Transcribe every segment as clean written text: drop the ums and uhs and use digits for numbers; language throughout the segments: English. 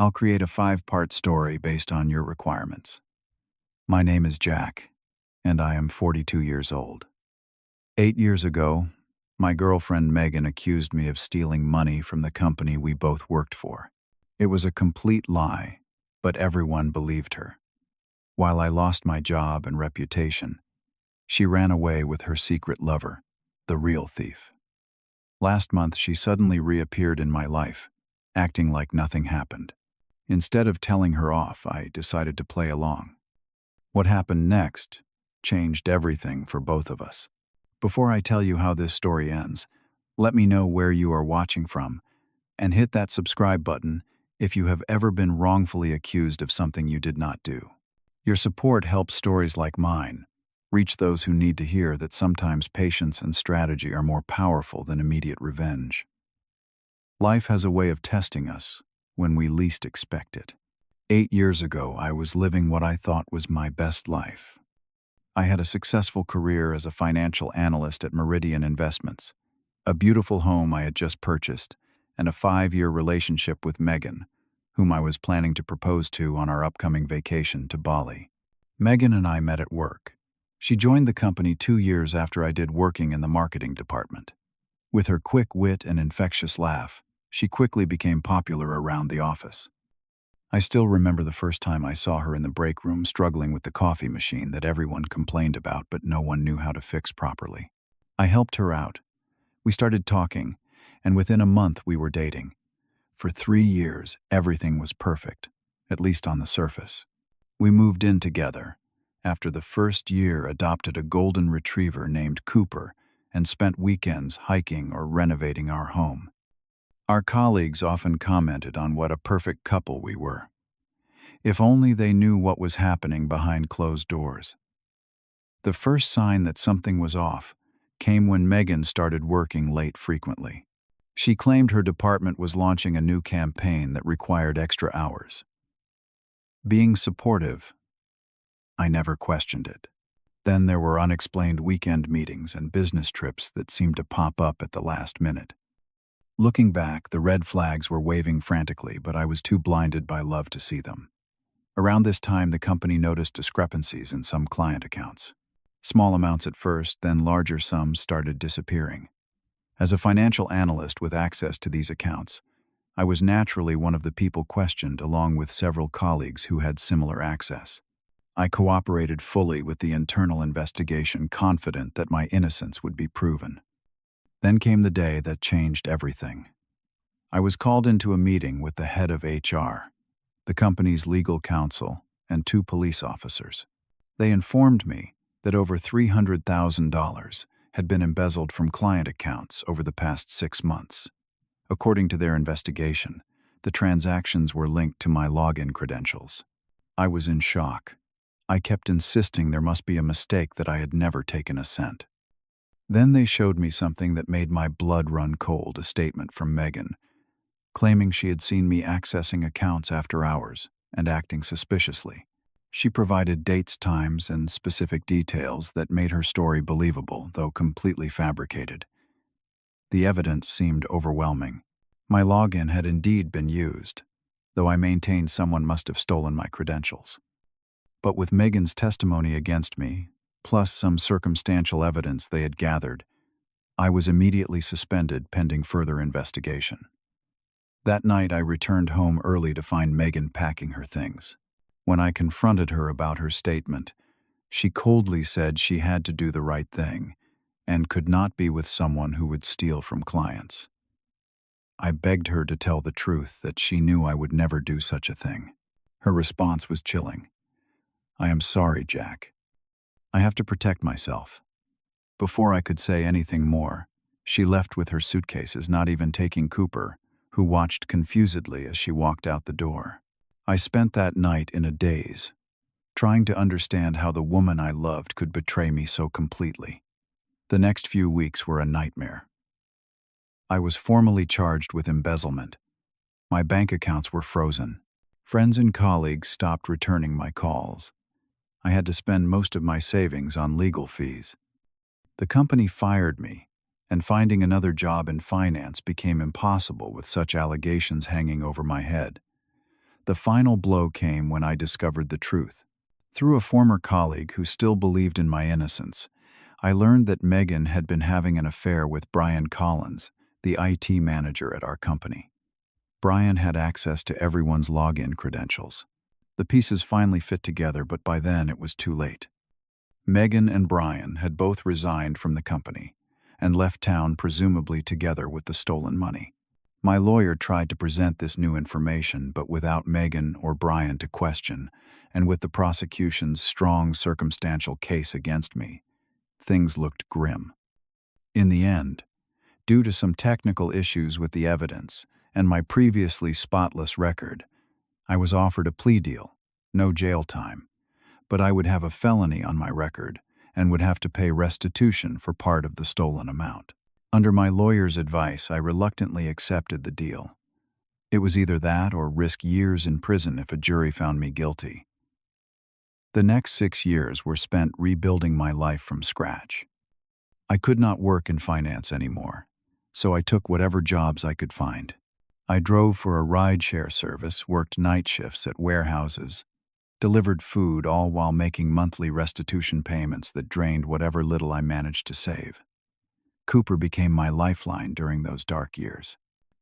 I'll create a 5-part story based on your requirements. My name is Jack, and I am 42 years old. 8 years ago, my girlfriend Megan accused me of stealing money from the company we both worked for. It was a complete lie, but everyone believed her. While I lost my job and reputation, she ran away with her secret lover, the real thief. Last month, she suddenly reappeared in my life, acting like nothing happened. Instead of telling her off, I decided to play along. What happened next changed everything for both of us. Before I tell you how this story ends, let me know where you are watching from, and hit that subscribe button if you have ever been wrongfully accused of something you did not do. Your support helps stories like mine reach those who need to hear that sometimes patience and strategy are more powerful than immediate revenge. Life has a way of testing us when we least expect it. 8 years ago, I was living what I thought was my best life. I had a successful career as a financial analyst at Meridian Investments, a beautiful home I had just purchased, and a 5-year relationship with Megan, whom I was planning to propose to on our upcoming vacation to Bali. Megan and I met at work. She joined the company 2 years after I did, working in the marketing department. With her quick wit and infectious laugh, she quickly became popular around the office. I still remember the first time I saw her in the break room struggling with the coffee machine that everyone complained about but no one knew how to fix properly. I helped her out. We started talking, and within a month we were dating. For 3 years, everything was perfect, at least on the surface. We moved in together. After the first year, adopted a golden retriever named Cooper and spent weekends hiking or renovating our home. Our colleagues often commented on what a perfect couple we were. If only they knew what was happening behind closed doors. The first sign that something was off came when Megan started working late frequently. She claimed her department was launching a new campaign that required extra hours. Being supportive, I never questioned it. Then there were unexplained weekend meetings and business trips that seemed to pop up at the last minute. Looking back, the red flags were waving frantically, but I was too blinded by love to see them. Around this time, the company noticed discrepancies in some client accounts. Small amounts at first, then larger sums started disappearing. As a financial analyst with access to these accounts, I was naturally one of the people questioned, along with several colleagues who had similar access. I cooperated fully with the internal investigation, confident that my innocence would be proven. Then came the day that changed everything. I was called into a meeting with the head of HR, the company's legal counsel, and 2 police officers. They informed me that over $300,000 had been embezzled from client accounts over the past 6 months. According to their investigation, the transactions were linked to my login credentials. I was in shock. I kept insisting there must be a mistake, that I had never taken a cent. Then they showed me something that made my blood run cold, a statement from Megan, claiming she had seen me accessing accounts after hours and acting suspiciously. She provided dates, times, and specific details that made her story believable, though completely fabricated. The evidence seemed overwhelming. My login had indeed been used, though I maintained someone must have stolen my credentials. But with Megan's testimony against me, plus some circumstantial evidence they had gathered, I was immediately suspended pending further investigation. That night, I returned home early to find Megan packing her things. When I confronted her about her statement, she coldly said she had to do the right thing and could not be with someone who would steal from clients. I begged her to tell the truth, that she knew I would never do such a thing. Her response was chilling. "I am sorry, Jack. I have to protect myself." Before I could say anything more, she left with her suitcases, not even taking Cooper, who watched confusedly as she walked out the door. I spent that night in a daze, trying to understand how the woman I loved could betray me so completely. The next few weeks were a nightmare. I was formally charged with embezzlement. My bank accounts were frozen. Friends and colleagues stopped returning my calls. I had to spend most of my savings on legal fees. The company fired me, and finding another job in finance became impossible with such allegations hanging over my head. The final blow came when I discovered the truth. Through a former colleague who still believed in my innocence, I learned that Megan had been having an affair with Brian Collins, the IT manager at our company. Brian had access to everyone's login credentials. The pieces finally fit together, but by then it was too late. Megan and Brian had both resigned from the company and left town presumably together with the stolen money. My lawyer tried to present this new information, but without Megan or Brian to question, and with the prosecution's strong circumstantial case against me, things looked grim. In the end, due to some technical issues with the evidence and my previously spotless record, I was offered a plea deal, no jail time, but I would have a felony on my record and would have to pay restitution for part of the stolen amount. Under my lawyer's advice, I reluctantly accepted the deal. It was either that or risk years in prison if a jury found me guilty. The next 6 years were spent rebuilding my life from scratch. I could not work in finance anymore, so I took whatever jobs I could find. I drove for a ride-share service, worked night shifts at warehouses, delivered food, all while making monthly restitution payments that drained whatever little I managed to save. Cooper became my lifeline during those dark years.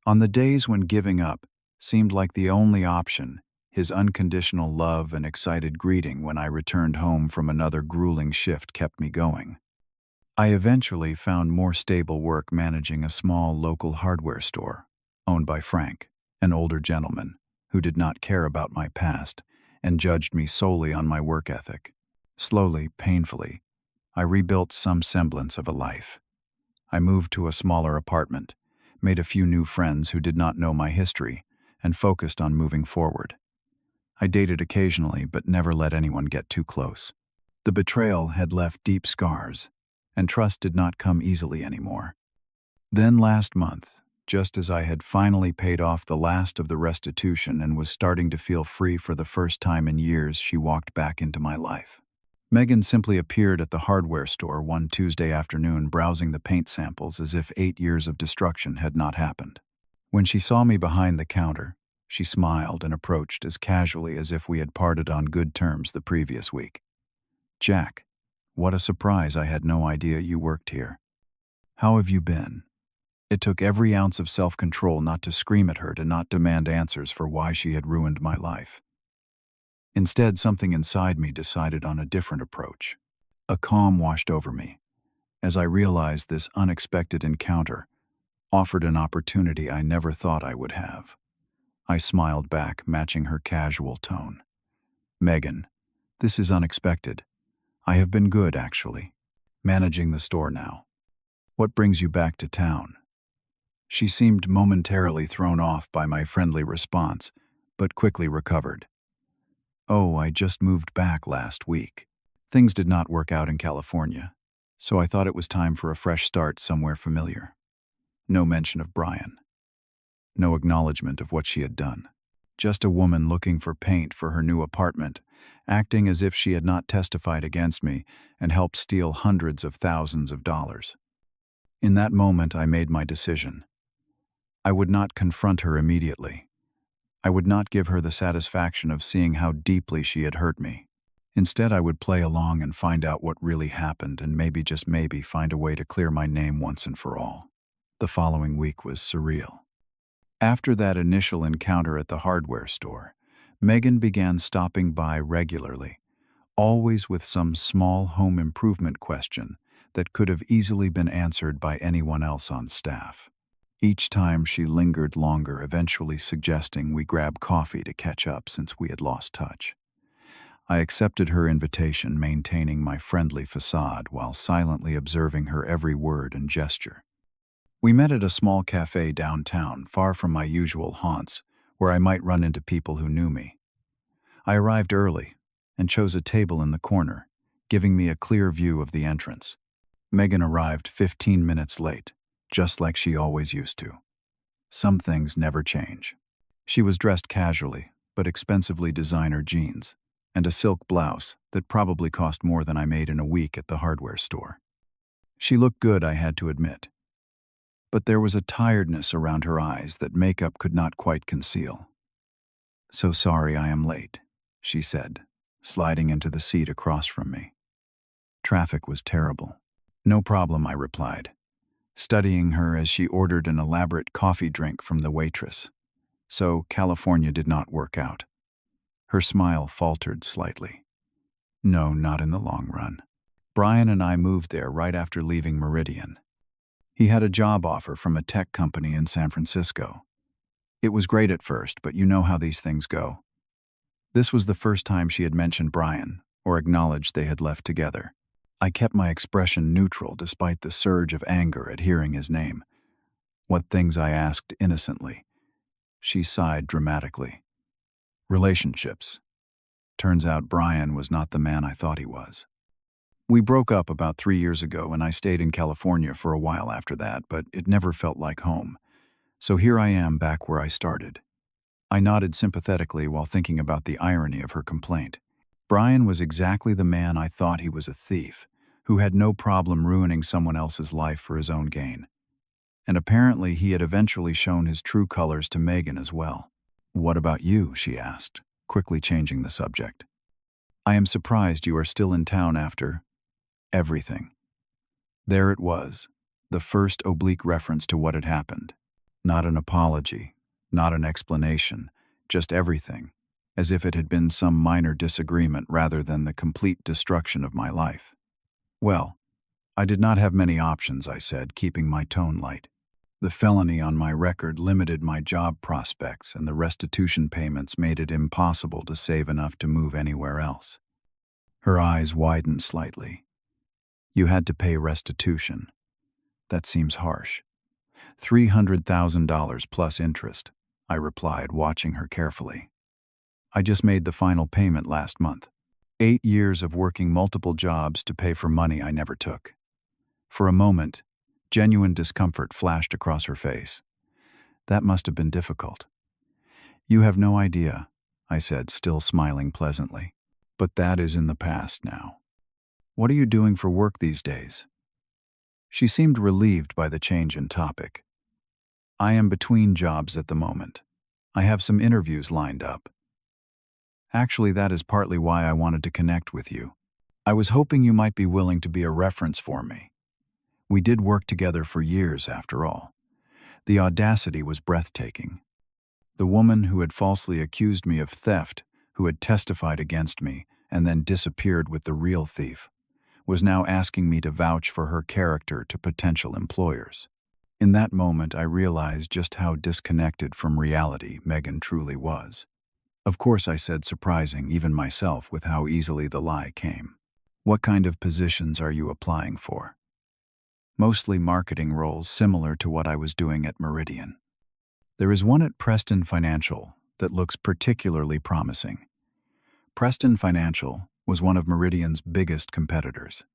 On the days when giving up seemed like the only option, his unconditional love and excited greeting when I returned home from another grueling shift kept me going. I eventually found more stable work managing a small local hardware store, owned by Frank, an older gentleman who did not care about my past and judged me solely on my work ethic. Slowly, painfully, I rebuilt some semblance of a life. I moved to a smaller apartment, made a few new friends who did not know my history, and focused on moving forward. I dated occasionally, but never let anyone get too close. The betrayal had left deep scars, and trust did not come easily anymore. Then last month, just as I had finally paid off the last of the restitution and was starting to feel free for the first time in years, she walked back into my life. Megan simply appeared at the hardware store one Tuesday afternoon, browsing the paint samples as if 8 years of destruction had not happened. When she saw me behind the counter, she smiled and approached as casually as if we had parted on good terms the previous week. "Jack, what a surprise. I had no idea you worked here. How have you been?" It took every ounce of self-control not to scream at her, to not demand answers for why she had ruined my life. Instead, something inside me decided on a different approach. A calm washed over me as I realized this unexpected encounter offered an opportunity I never thought I would have. I smiled back, matching her casual tone. "Megan, this is unexpected. I have been good, actually, managing the store now. What brings you back to town?" She seemed momentarily thrown off by my friendly response, but quickly recovered. "Oh, I just moved back last week. Things did not work out in California, so I thought it was time for a fresh start somewhere familiar." No mention of Brian. No acknowledgement of what she had done. Just a woman looking for paint for her new apartment, acting as if she had not testified against me and helped steal hundreds of thousands of dollars. In that moment, I made my decision. I would not confront her immediately. I would not give her the satisfaction of seeing how deeply she had hurt me. Instead, I would play along and find out what really happened, and maybe, just maybe, find a way to clear my name once and for all. The following week was surreal. After that initial encounter at the hardware store, Megan began stopping by regularly, always with some small home improvement question that could have easily been answered by anyone else on staff. Each time she lingered longer, eventually suggesting we grab coffee to catch up since we had lost touch. I accepted her invitation, maintaining my friendly facade while silently observing her every word and gesture. We met at a small cafe downtown, far from my usual haunts, where I might run into people who knew me. I arrived early and chose a table in the corner, giving me a clear view of the entrance. Megan arrived 15 minutes late, just like she always used to. Some things never change. She was dressed casually, but expensively designer jeans, and a silk blouse that probably cost more than I made in a week at the hardware store. She looked good, I had to admit, but there was a tiredness around her eyes that makeup could not quite conceal. "So sorry I am late," she said, sliding into the seat across from me. Traffic was terrible. "No problem," I replied, studying her as she ordered an elaborate coffee drink from the waitress. So California did not work out. Her smile faltered slightly. "No, not in the long run. Brian and I moved there right after leaving Meridian. He had a job offer from a tech company in San Francisco. It was great at first, but you know how these things go." This was the first time she had mentioned Brian, or acknowledged they had left together. I kept my expression neutral despite the surge of anger at hearing his name. "What things?" I asked innocently. She sighed dramatically. "Relationships. Turns out Brian was not the man I thought he was. We broke up about 3 years ago, and I stayed in California for a while after that, but it never felt like home. So here I am back where I started." I nodded sympathetically while thinking about the irony of her complaint. Brian was exactly the man I thought he was, a thief, who had no problem ruining someone else's life for his own gain. And apparently he had eventually shown his true colors to Megan as well. "What about you?" she asked, quickly changing the subject. "I am surprised you are still in town after everything." There it was, the first oblique reference to what had happened. Not an apology, not an explanation, just everything, as if it had been some minor disagreement rather than the complete destruction of my life. "Well, I did not have many options," I said, keeping my tone light. "The felony on my record limited my job prospects, and the restitution payments made it impossible to save enough to move anywhere else." Her eyes widened slightly. "You had to pay restitution. That seems harsh." $300,000 plus interest, I replied, watching her carefully. "I just made the final payment last month. 8 years of working multiple jobs to pay for money I never took." For a moment, genuine discomfort flashed across her face. "That must have been difficult." "You have no idea," I said, still smiling pleasantly. "But that is in the past now. What are you doing for work these days?" She seemed relieved by the change in topic. "I am between jobs at the moment. I have some interviews lined up." "Actually, that is partly why I wanted to connect with you. I was hoping you might be willing to be a reference for me. We did work together for years, after all." The audacity was breathtaking. The woman who had falsely accused me of theft, who had testified against me, and then disappeared with the real thief, was now asking me to vouch for her character to potential employers. In that moment, I realized just how disconnected from reality Megan truly was. "Of course," I said, surprising even myself with how easily the lie came. "What kind of positions are you applying for?" "Mostly marketing roles similar to what I was doing at Meridian. There is one at Preston Financial that looks particularly promising." Preston Financial was one of Meridian's biggest competitors.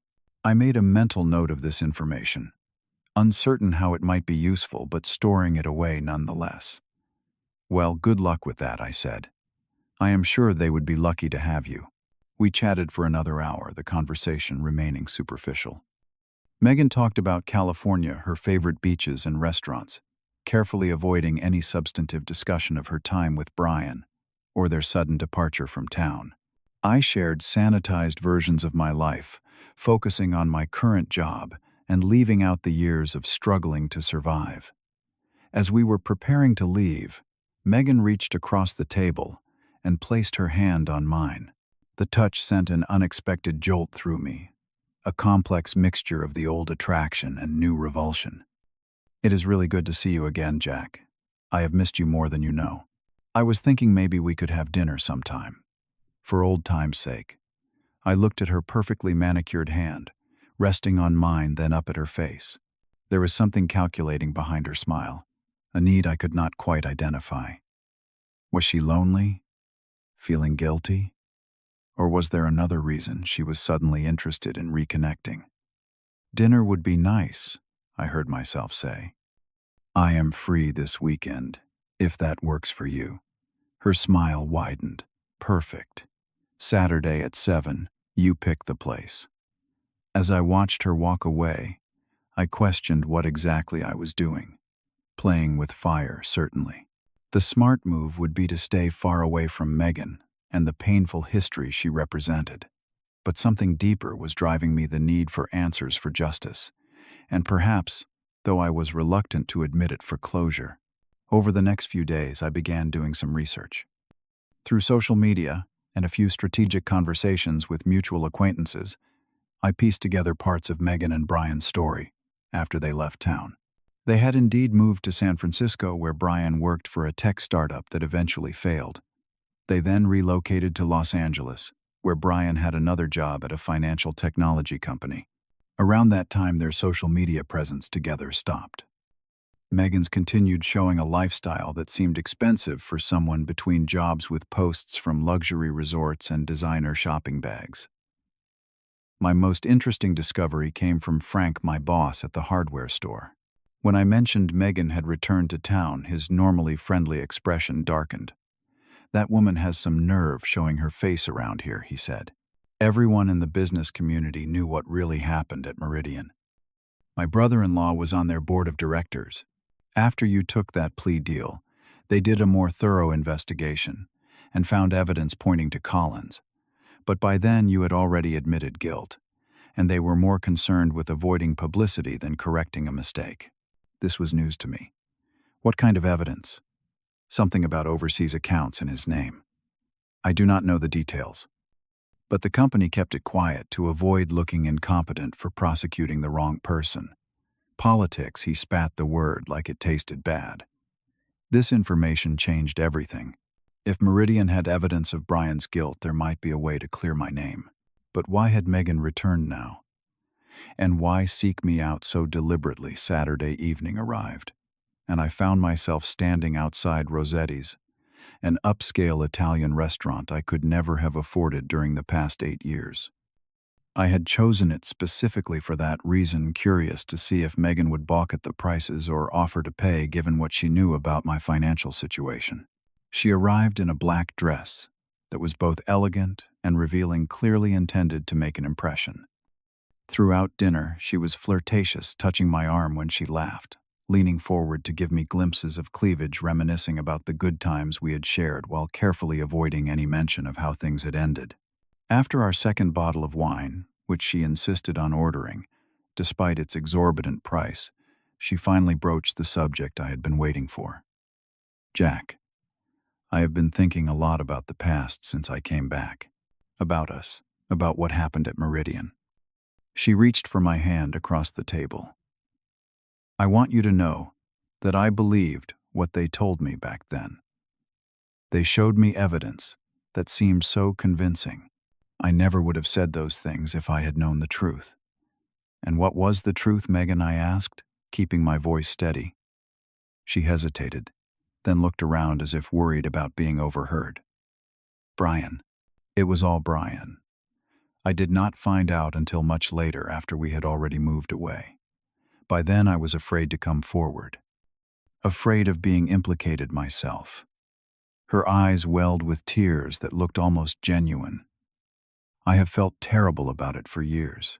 I made a mental note of this information, uncertain how it might be useful, but storing it away nonetheless. "Well, good luck with that," I said. "I am sure they would be lucky to have you." We chatted for another hour, the conversation remaining superficial. Megan talked about California, her favorite beaches and restaurants, carefully avoiding any substantive discussion of her time with Brian or their sudden departure from town. I shared sanitized versions of my life, focusing on my current job and leaving out the years of struggling to survive. As we were preparing to leave, Megan reached across the table and placed her hand on mine. The touch sent an unexpected jolt through me, a complex mixture of the old attraction and new revulsion. "It is really good to see you again, Jack. I have missed you more than you know. I was thinking maybe we could have dinner sometime. For old time's sake." I looked at her perfectly manicured hand, resting on mine, then up at her face. There was something calculating behind her smile, a need I could not quite identify. Was she lonely? Feeling guilty? Or was there another reason she was suddenly interested in reconnecting? "Dinner would be nice," I heard myself say. "I am free this weekend, if that works for you." Her smile widened. "Perfect. Saturday at 7, you pick the place." As I watched her walk away, I questioned what exactly I was doing. Playing with fire, certainly. The smart move would be to stay far away from Megan and the painful history she represented. But something deeper was driving me: the need for answers, for justice, and perhaps, though I was reluctant to admit it, for closure. Over the next few days, I began doing some research. Through social media and a few strategic conversations with mutual acquaintances, I pieced together parts of Megan and Brian's story after they left town. They had indeed moved to San Francisco, where Brian worked for a tech startup that eventually failed. They then relocated to Los Angeles, where Brian had another job at a financial technology company. Around that time, their social media presence together stopped. Megan's continued showing a lifestyle that seemed expensive for someone between jobs, with posts from luxury resorts and designer shopping bags. My most interesting discovery came from Frank, my boss at the hardware store. When I mentioned Megan had returned to town, his normally friendly expression darkened. "That woman has some nerve showing her face around here," he said. Everyone in the business community knew what really happened at Meridian. My brother-in-law was on their board of directors. After you took that plea deal, they did a more thorough investigation and found evidence pointing to Collins. But by then you had already admitted guilt, and they were more concerned with avoiding publicity than correcting a mistake. This was news to me. What kind of evidence? Something about overseas accounts in his name. I do not know the details. But the company kept it quiet to avoid looking incompetent for prosecuting the wrong person. Politics, he spat the word like it tasted bad. This information changed everything. If Meridian had evidence of Brian's guilt, there might be a way to clear my name. But why had Megan returned now? And why seek me out so deliberately? Saturday evening arrived, and I found myself standing outside Rossetti's, an upscale Italian restaurant I could never have afforded during the past 8 years. I had chosen it specifically for that reason, curious to see if Megan would balk at the prices or offer to pay, given what she knew about my financial situation. She arrived in a black dress that was both elegant and revealing, clearly intended to make an impression. Throughout dinner, she was flirtatious, touching my arm when she laughed, leaning forward to give me glimpses of cleavage, reminiscing about the good times we had shared while carefully avoiding any mention of how things had ended. After our second bottle of wine, which she insisted on ordering, despite its exorbitant price, she finally broached the subject I had been waiting for. "Jack, I have been thinking a lot about the past since I came back. About us, about what happened at Meridian." She reached for my hand across the table. "I want you to know that I believed what they told me back then. They showed me evidence that seemed so convincing. I never would have said those things if I had known the truth." "And what was the truth, Megan?" I asked, keeping my voice steady. She hesitated, then looked around as if worried about being overheard. "Brian. It was all Brian. I did not find out until much later, after we had already moved away. By then I was afraid to come forward. Afraid of being implicated myself." Her eyes welled with tears that looked almost genuine. "I have felt terrible about it for years.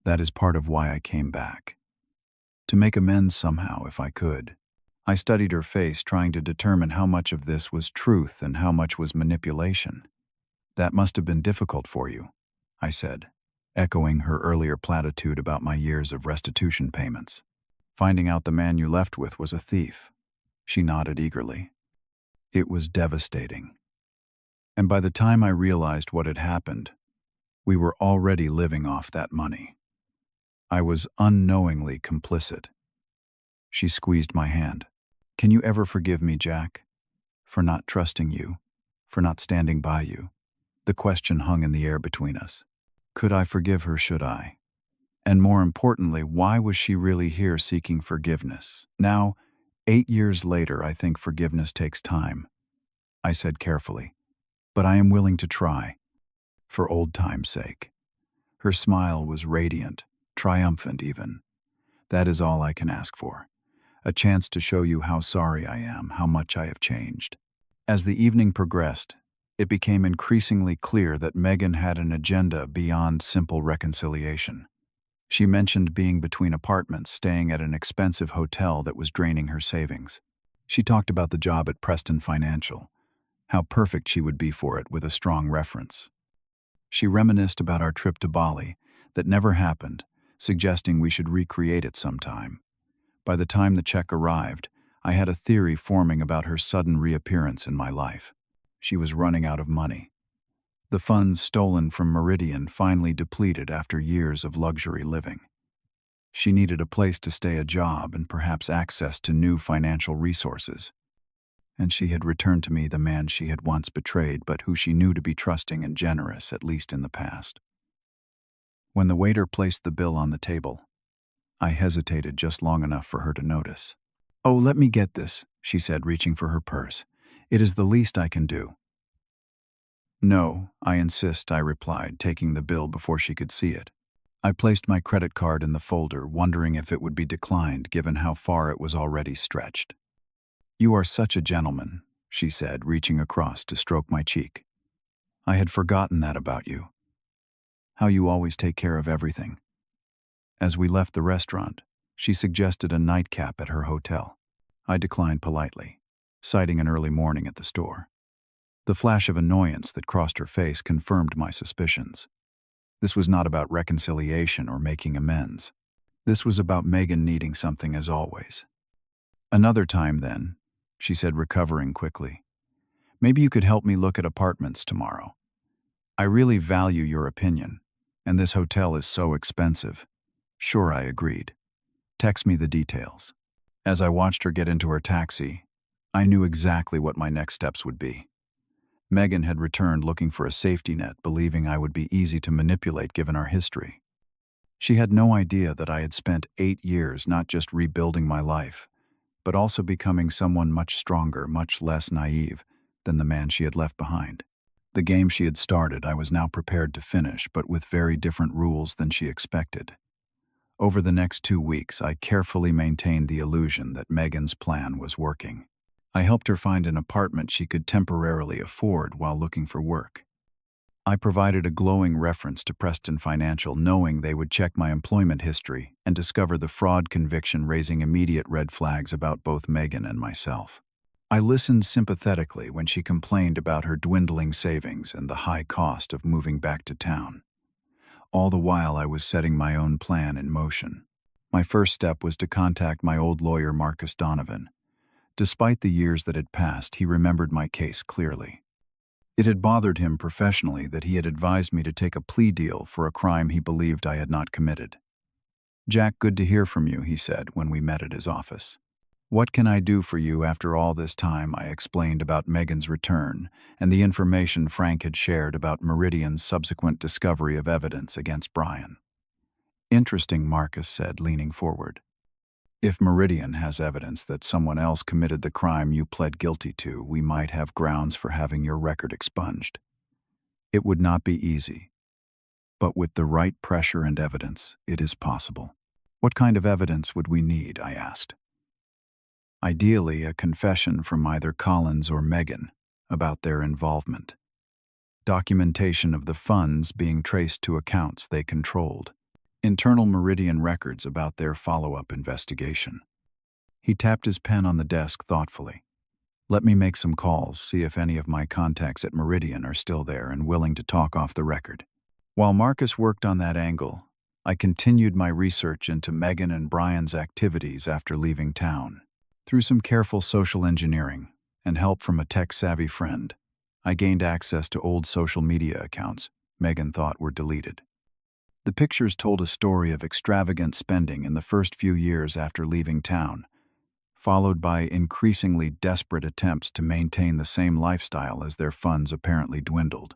That is part of why I came back. To make amends somehow, if I could." I studied her face, trying to determine how much of this was truth and how much was manipulation. "That must have been difficult for you," I said, echoing her earlier platitude about my years of restitution payments. "Finding out the man you left with was a thief." She nodded eagerly. "It was devastating. And by the time I realized what had happened, we were already living off that money. I was unknowingly complicit." She squeezed my hand. "Can you ever forgive me, Jack? For not trusting you, for not standing by you?" The question hung in the air between us. Could I forgive her? Should I? And more importantly, why was she really here seeking forgiveness? Now, 8 years later, I think forgiveness takes time, I said carefully. But I am willing to try, for old time's sake. Her smile was radiant, triumphant even. "That is all I can ask for. A chance to show you how sorry I am, how much I have changed." As the evening progressed, it became increasingly clear that Megan had an agenda beyond simple reconciliation. She mentioned being between apartments, staying at an expensive hotel that was draining her savings. She talked about the job at Preston Financial, how perfect she would be for it with a strong reference. She reminisced about our trip to Bali that never happened, suggesting we should recreate it sometime. By the time the check arrived, I had a theory forming about her sudden reappearance in my life. She was running out of money. The funds stolen from Meridian finally depleted after years of luxury living. She needed a place to stay, a job, and perhaps access to new financial resources. And she had returned to me the man she had once betrayed, but who she knew to be trusting and generous, at least in the past. When the waiter placed the bill on the table, I hesitated just long enough for her to notice. "Oh, let me get this," she said, reaching for her purse. "It is the least I can do." "No, I insist," I replied, taking the bill before she could see it. I placed my credit card in the folder, wondering if it would be declined given how far it was already stretched. "You are such a gentleman," she said, reaching across to stroke my cheek. "I had forgotten that about you. How you always take care of everything." As we left the restaurant, she suggested a nightcap at her hotel. I declined politely, citing an early morning at the store. The flash of annoyance that crossed her face confirmed my suspicions. This was not about reconciliation or making amends. This was about Megan needing something as always. "Another time, then," she said, recovering quickly. "Maybe you could help me look at apartments tomorrow. I really value your opinion, and this hotel is so expensive." "Sure," I agreed. "Text me the details." As I watched her get into her taxi, I knew exactly what my next steps would be. Megan had returned looking for a safety net, believing I would be easy to manipulate given our history. She had no idea that I had spent 8 years not just rebuilding my life, but also becoming someone much stronger, much less naive than the man she had left behind. The game she had started, I was now prepared to finish, but with very different rules than she expected. Over the next 2 weeks, I carefully maintained the illusion that Megan's plan was working. I helped her find an apartment she could temporarily afford while looking for work. I provided a glowing reference to Preston Financial, knowing they would check my employment history and discover the fraud conviction, raising immediate red flags about both Megan and myself. I listened sympathetically when she complained about her dwindling savings and the high cost of moving back to town. All the while, I was setting my own plan in motion. My first step was to contact my old lawyer, Marcus Donovan. Despite the years that had passed, he remembered my case clearly. It had bothered him professionally that he had advised me to take a plea deal for a crime he believed I had not committed. "Jack, good to hear from you," he said when we met at his office. "What can I do for you after all this time?" I explained about Megan's return and the information Frank had shared about Meridian's subsequent discovery of evidence against Brian. "Interesting," Marcus said, leaning forward. "If Meridian has evidence that someone else committed the crime you pled guilty to, we might have grounds for having your record expunged. It would not be easy, but with the right pressure and evidence, it is possible." "What kind of evidence would we need?" I asked. "Ideally, a confession from either Collins or Megan about their involvement. Documentation of the funds being traced to accounts they controlled. Internal Meridian records about their follow-up investigation." He tapped his pen on the desk thoughtfully. "Let me make some calls, see if any of my contacts at Meridian are still there and willing to talk off the record." While Marcus worked on that angle, I continued my research into Megan and Brian's activities after leaving town. Through some careful social engineering and help from a tech-savvy friend, I gained access to old social media accounts Megan thought were deleted. The pictures told a story of extravagant spending in the first few years after leaving town, followed by increasingly desperate attempts to maintain the same lifestyle as their funds apparently dwindled.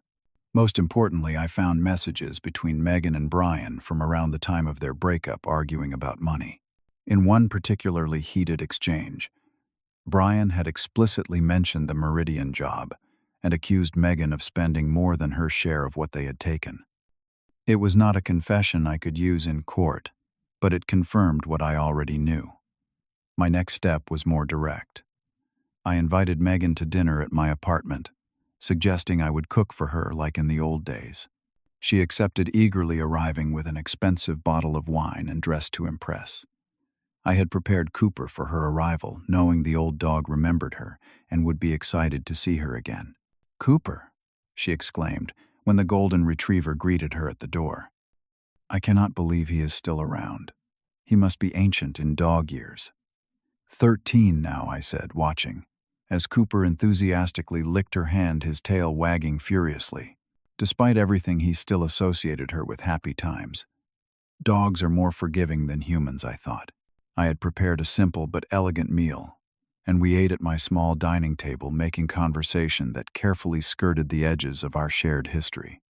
Most importantly, I found messages between Megan and Brian from around the time of their breakup arguing about money. In one particularly heated exchange, Brian had explicitly mentioned the Meridian job and accused Megan of spending more than her share of what they had taken. It was not a confession I could use in court, but it confirmed what I already knew. My next step was more direct. I invited Megan to dinner at my apartment, suggesting I would cook for her like in the old days. She accepted eagerly, arriving with an expensive bottle of wine and dressed to impress. I had prepared Cooper for her arrival, knowing the old dog remembered her and would be excited to see her again. "Cooper!" she exclaimed when the golden retriever greeted her at the door. "I cannot believe he is still around. He must be ancient in dog years." 13 now, I said, watching, as Cooper enthusiastically licked her hand, his tail wagging furiously. Despite everything, he still associated her with happy times. Dogs are more forgiving than humans, I thought. I had prepared a simple but elegant meal, and we ate at my small dining table, making conversation that carefully skirted the edges of our shared history.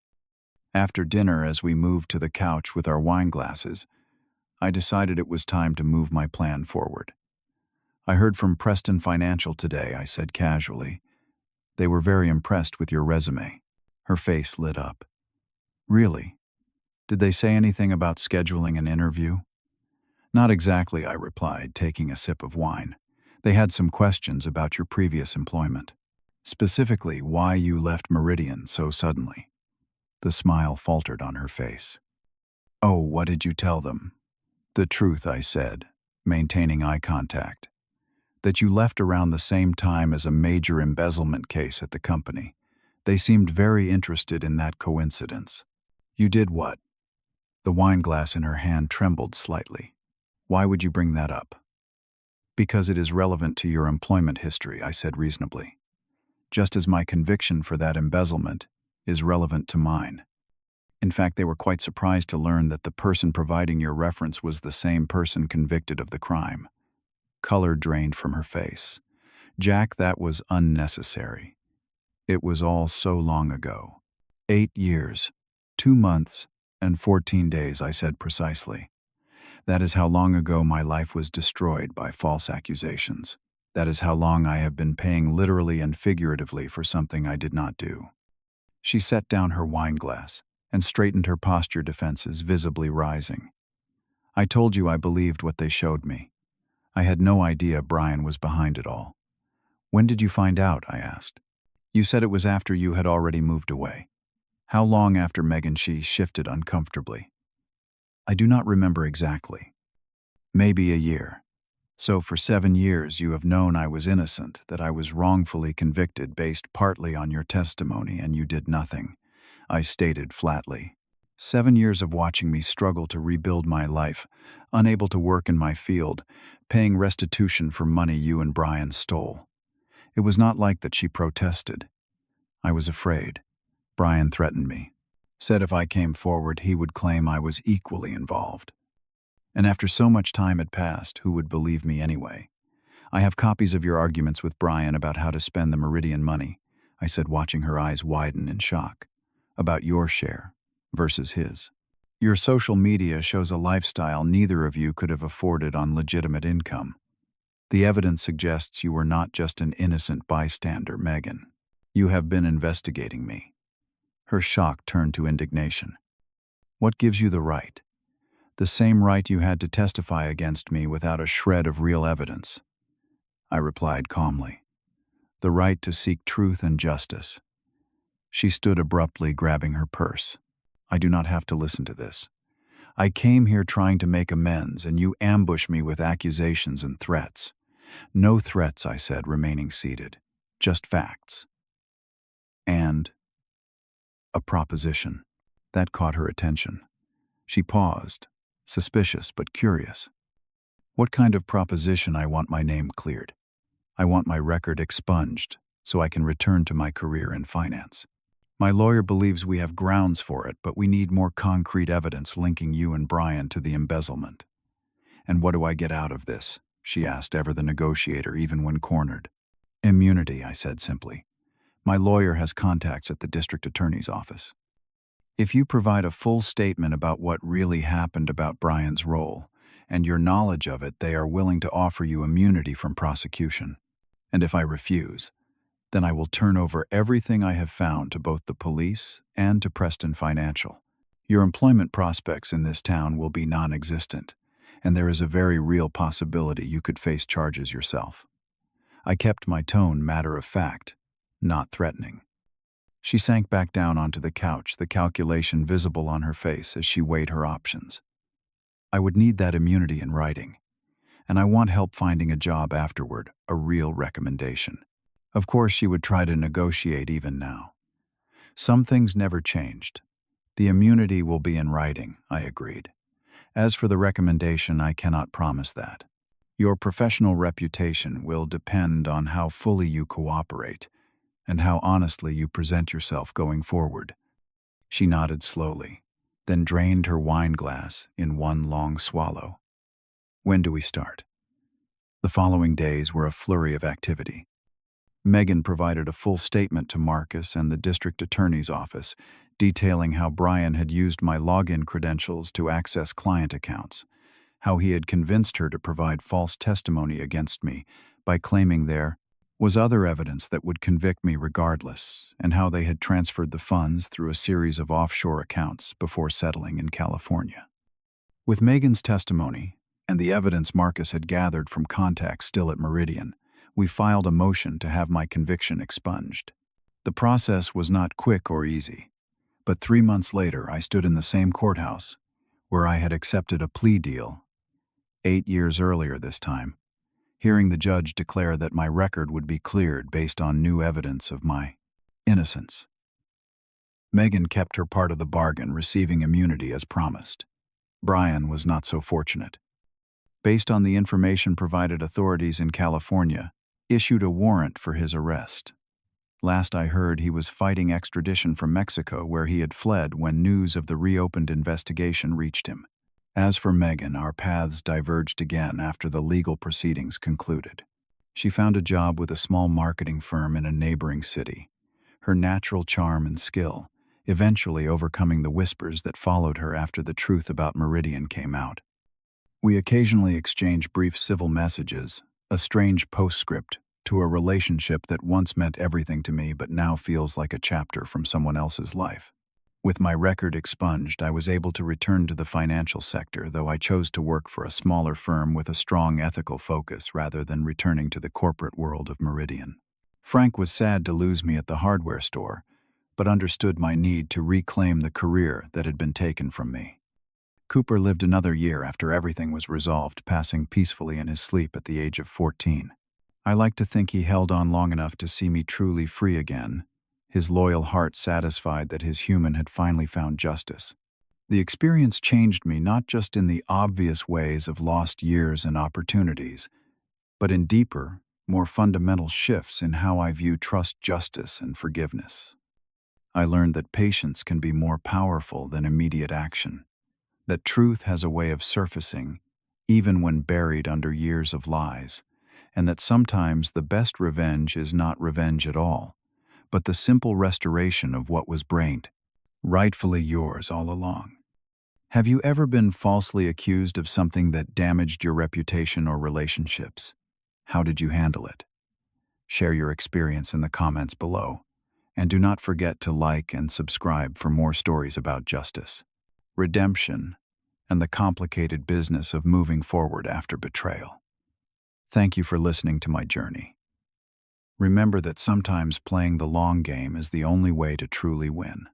After dinner, as we moved to the couch with our wine glasses, I decided it was time to move my plan forward. "I heard from Preston Financial today," I said casually. "They were very impressed with your resume." Her face lit up. "Really? Did they say anything about scheduling an interview?" "Not exactly," I replied, taking a sip of wine. "They had some questions about your previous employment. Specifically, why you left Meridian so suddenly." The smile faltered on her face. "Oh, what did you tell them?" "The truth," I said, maintaining eye contact. "That you left around the same time as a major embezzlement case at the company. They seemed very interested in that coincidence." "You did what?" The wine glass in her hand trembled slightly. "Why would you bring that up?" "Because it is relevant to your employment history," I said reasonably. "Just as my conviction for that embezzlement is relevant to mine." In fact, they were quite surprised to learn that the person providing your reference was the same person convicted of the crime. Color drained from her face. "Jack, that was unnecessary. It was all so long ago. 8 years, 2 months, and 14 days, I said precisely. That is how long ago my life was destroyed by false accusations. That is how long I have been paying literally and figuratively for something I did not do." She set down her wine glass and straightened her posture, defenses visibly rising. "I told you I believed what they showed me. I had no idea Brian was behind it all." "When did you find out?" I asked. "You said it was after you had already moved away." "How long after?" Megan, she shifted uncomfortably. "I do not remember exactly. Maybe a year. So for 7 years you have known I was innocent, that I was wrongfully convicted based partly on your testimony, and you did nothing," I stated flatly. 7 years of watching me struggle to rebuild my life, unable to work in my field, paying restitution for money you and Brian stole. It was not like that she protested. "I was afraid. Brian threatened me. Said if I came forward, he would claim I was equally involved. And after so much time had passed, who would believe me anyway? I have copies of your arguments with Brian about how to spend the Meridian money," I said, watching her eyes widen in shock. "About your share versus his. Your social media shows a lifestyle neither of you could have afforded on legitimate income. The evidence suggests you were not just an innocent bystander, Megan. You have been investigating me." Her shock turned to indignation. "What gives you the right?" "The same right you had to testify against me without a shred of real evidence," I replied calmly. "The right to seek truth and justice." She stood abruptly, grabbing her purse. "I do not have to listen to this. I came here trying to make amends, and you ambush me with accusations and threats." "No threats," I said, remaining seated. "Just facts. And a proposition." That caught her attention. She paused, suspicious but curious. "What kind of proposition?" "I want my name cleared. I want my record expunged so I can return to my career in finance. My lawyer believes we have grounds for it, but we need more concrete evidence linking you and Brian to the embezzlement." "And what do I get out of this?" she asked, ever the negotiator even when cornered. "Immunity," I said simply. "My lawyer has contacts at the district attorney's office. If you provide a full statement about what really happened, about Brian's role, and your knowledge of it, they are willing to offer you immunity from prosecution. And if I refuse, then I will turn over everything I have found to both the police and to Preston Financial. Your employment prospects in this town will be non-existent, and there is a very real possibility you could face charges yourself." I kept my tone matter of fact, not threatening. She sank back down onto the couch, the calculation visible on her face as she weighed her options. "I would need that immunity in writing. and I want help finding a job afterward, a real recommendation. Of course, she would try to negotiate even now. Some things never changed. The immunity will be in writing, I agreed. As for the recommendation, I cannot promise that. Your professional reputation will depend on how fully you cooperate and how honestly you present yourself going forward. She nodded slowly, then drained her wine glass in one long swallow. When do we start? The following days were a flurry of activity. Megan provided a full statement to Marcus and the district attorney's office, detailing how Brian had used my login credentials to access client accounts, how he had convinced her to provide false testimony against me by claiming there was other evidence that would convict me regardless, and how they had transferred the funds through a series of offshore accounts before settling in California. With Megan's testimony and the evidence Marcus had gathered from contacts still at Meridian, we filed a motion to have my conviction expunged. The process was not quick or easy, but 3 months later I stood in the same courthouse where I had accepted a plea deal 8 years earlier this time, hearing the judge declare that my record would be cleared based on new evidence of my innocence. Megan kept her part of the bargain, receiving immunity as promised. Brian was not so fortunate. Based on the information provided, authorities in California issued a warrant for his arrest. Last I heard, he was fighting extradition from Mexico, where he had fled when news of the reopened investigation reached him. As for Megan, our paths diverged again after the legal proceedings concluded. She found a job with a small marketing firm in a neighboring city, her natural charm and skill eventually overcoming the whispers that followed her after the truth about Meridian came out. We occasionally exchange brief civil messages, a strange postscript to a relationship that once meant everything to me but now feels like a chapter from someone else's life. With my record expunged, I was able to return to the financial sector, though I chose to work for a smaller firm with a strong ethical focus rather than returning to the corporate world of Meridian. Frank was sad to lose me at the hardware store, but understood my need to reclaim the career that had been taken from me. Cooper lived another year after everything was resolved, passing peacefully in his sleep at the age of 14. I like to think he held on long enough to see me truly free again, his loyal heart satisfied that his human had finally found justice. The experience changed me not just in the obvious ways of lost years and opportunities, but in deeper, more fundamental shifts in how I view trust, justice, and forgiveness. I learned that patience can be more powerful than immediate action, that truth has a way of surfacing, even when buried under years of lies, and that sometimes the best revenge is not revenge at all, but the simple restoration of what was rightfully yours all along. Have you ever been falsely accused of something that damaged your reputation or relationships? How did you handle it? Share your experience in the comments below, and do not forget to like and subscribe for more stories about justice, redemption, and the complicated business of moving forward after betrayal. Thank you for listening to my journey. Remember that sometimes playing the long game is the only way to truly win.